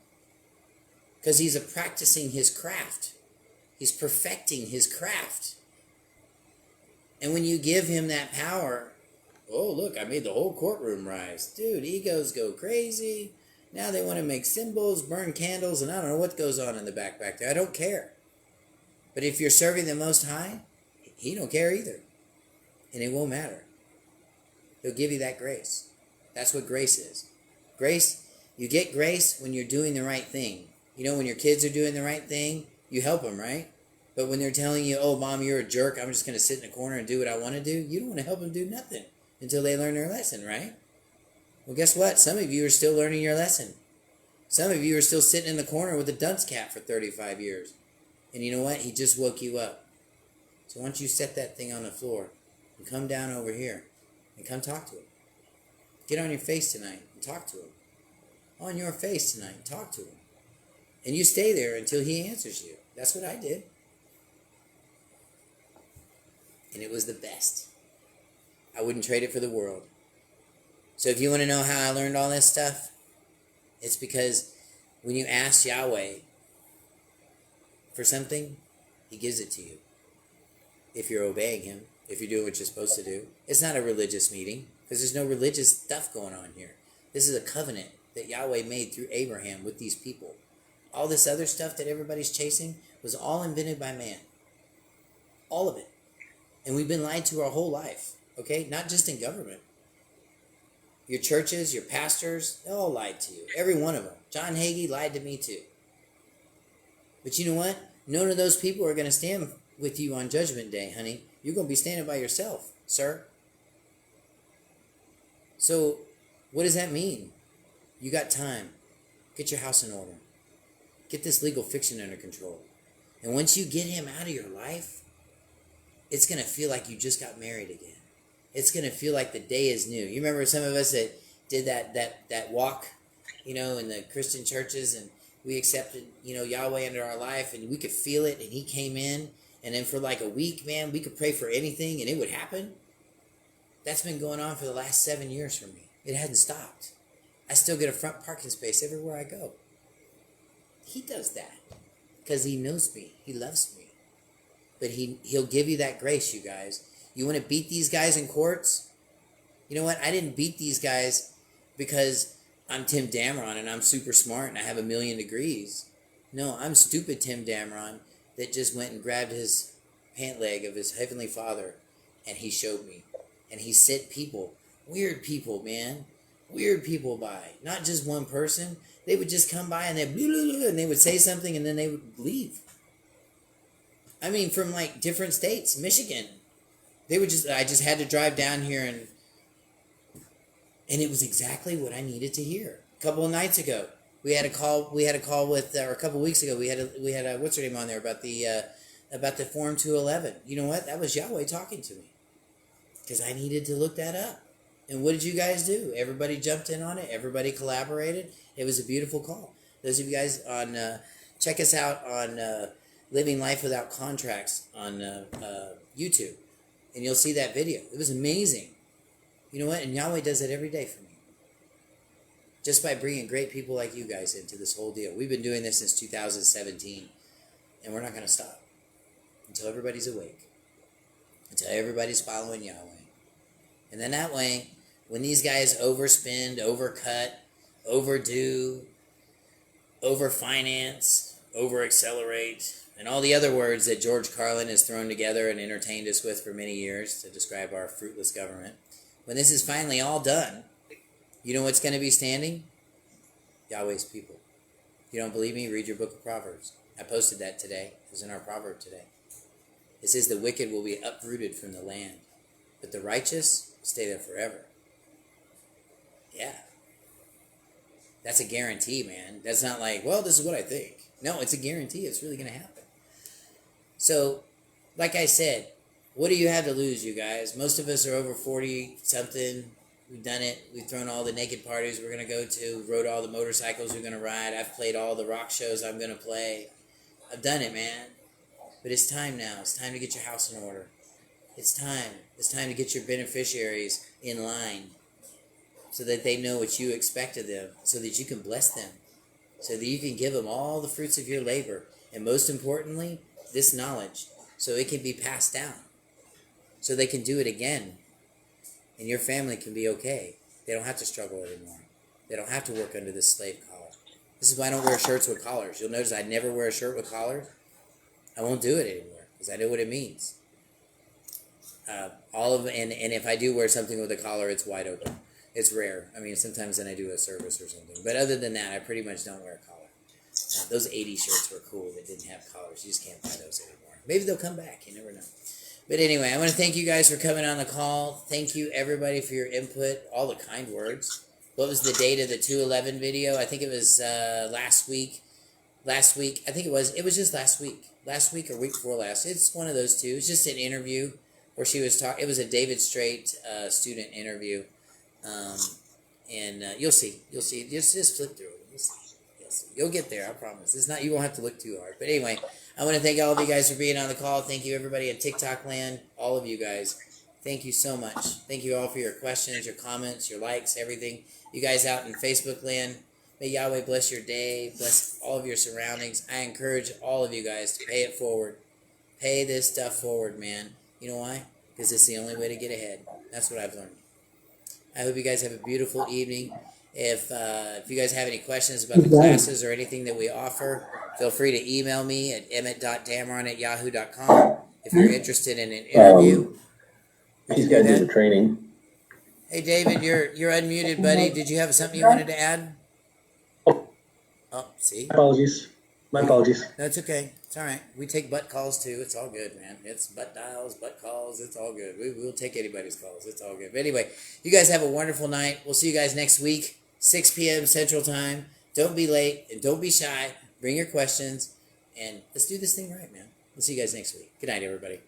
Because he's practicing his craft. He's perfecting his craft. And when you give him that power, oh, look, I made the whole courtroom rise. Dude, egos go crazy. Now they want to make symbols, burn candles, and I don't know what goes on in the back there. I don't care. But if you're serving the Most High, he don't care either. And it won't matter. He'll give you that grace. That's what grace is. Grace, you get grace when you're doing the right thing. When your kids are doing the right thing, you help them, right? But when they're telling you, oh, Mom, you're a jerk, I'm just going to sit in a corner and do what I want to do, you don't want to help them do nothing until they learn their lesson, right? Well, guess what? Some of you are still learning your lesson. Some of you are still sitting in the corner with a dunce cap for 35 years. And you know what? He just woke you up. So why don't you set that thing on the floor and come down over here and come talk to him. Get on your face tonight and talk to him. On your face tonight and talk to him. And you stay there until he answers you. That's what I did. And it was the best. I wouldn't trade it for the world. So if you want to know how I learned all this stuff, it's because when you ask Yahweh for something, He gives it to you. If you're obeying him, if you're doing what you're supposed to do. It's not a religious meeting, because there's no religious stuff going on here. This is a covenant that Yahweh made through Abraham with these people. All this other stuff that everybody's chasing was all invented by man. All of it. And we've been lied to our whole life, okay? Not just in government. Your churches, your pastors, they all lied to you. Every one of them. John Hagee lied to me too. But you know what? None of those people are going to stand with you on Judgment Day, honey. You're going to be standing by yourself, sir. So, what does that mean? You got time. Get your house in order. Get this legal fiction under control. And once you get him out of your life, it's going to feel like you just got married again. It's going to feel like the day is new. You remember some of us that did that walk, in the Christian churches, and we accepted, Yahweh into our life, and we could feel it, and he came in, and then for like a week, man, we could pray for anything, and it would happen. That's been going on for the last 7 years for me. It hasn't stopped. I still get a front parking space everywhere I go. He does that because he knows me. He loves me. But he'll give you that grace, you guys. You want to beat these guys in courts? You know what? I didn't beat these guys because I'm Tim.damron and I'm super smart and I have 1,000,000 degrees. No, I'm stupid Tim.damron that just went and grabbed his pant leg of his heavenly Father and he showed me. And he sent people, weird people, man, weird people by. Not just one person. They would just come by and they would say something and then they would leave. I mean, from like different states, Michigan. I just had to drive down here and it was exactly what I needed to hear. A couple of nights ago, we had a call with, or a couple of weeks ago, we had a what's her name on there about the Form 211. You know what? That was Yahweh talking to me. Because I needed to look that up. And what did you guys do? Everybody jumped in on it. Everybody collaborated. It was a beautiful call. Those of you guys check us out on Living Life Without Contracts on YouTube. And you'll see that video. It was amazing. You know what? And Yahweh does it every day for me. Just by bringing great people like you guys into this whole deal. We've been doing this since 2017. And we're not going to stop. Until everybody's awake. Until everybody's following Yahweh. And then that way, when these guys overspend, overcut, overdo, overfinance, overaccelerate, and all the other words that George Carlin has thrown together and entertained us with for many years to describe our fruitless government, when this is finally all done, you know what's going to be standing? Yahweh's people. If you don't believe me, read your book of Proverbs. I posted that today. It was in our proverb today. It says the wicked will be uprooted from the land, but the righteous stay there forever. Yeah. That's a guarantee, man. That's not like, well, this is what I think. No, it's a guarantee. It's really going to happen. So, like I said, what do you have to lose, you guys? Most of us are over 40-something. We've done it. We've thrown all the naked parties we're going to go to, rode all the motorcycles we're going to ride. I've played all the rock shows I'm going to play. I've done it, man. But it's time now. It's time to get your house in order. It's time. It's time to get your beneficiaries in line so that they know what you expect of them, so that you can bless them, so that you can give them all the fruits of your labor, and most importantly, this knowledge, so it can be passed down, so they can do it again, and your family can be okay. They don't have to struggle anymore. They don't have to work under this slave collar. This is why I don't wear shirts with collars. You'll notice I never wear a shirt with collars. I won't do it anymore because I know what it means. And if I do wear something with a collar, it's wide open. It's rare. I mean, sometimes then I do a service or something. But other than that, I pretty much don't wear a collar. Those 80 shirts were cool that didn't have collars. You just can't buy those anymore. Maybe they'll come back. You never know. But anyway, I want to thank you guys for coming on the call. Thank you, everybody, for your input, all the kind words. What was the date of the 211 video? I think it was last week. Last week. I think it was just last week. Last week or week before last. It's one of those two. It's just an interview where she was talking. It was a David Strait student interview. You'll see. Just flip through it. You'll see. You'll get there, I promise. It's not, you won't have to look too hard. But anyway, I want to thank all of you guys for being on the call. Thank you, everybody at TikTok land. All of you guys. Thank you so much. Thank you all for your questions, your comments, your likes, everything. You guys out in Facebook land. May Yahweh bless your day, bless all of your surroundings. I encourage all of you guys to pay it forward. Pay this stuff forward, man. You know why? Because it's the only way to get ahead. That's what I've learned. I hope you guys have a beautiful evening. If you guys have any questions about the classes or anything that we offer, feel free to email me at Emmett.damron@yahoo.com. If you're interested in an interview, He's got to do the training. Hey, David, you're unmuted, buddy. Did you have something you wanted to add? Oh, see? Apologies. My apologies. That's okay. It's all right. We take butt calls too. It's all good, man. It's butt dials, butt calls. It's all good. We'll take anybody's calls. It's all good. But anyway, you guys have a wonderful night. We'll see you guys next week, 6 p.m. Central Time. Don't be late and don't be shy. Bring your questions and let's do this thing right, man. We'll see you guys next week. Good night, everybody.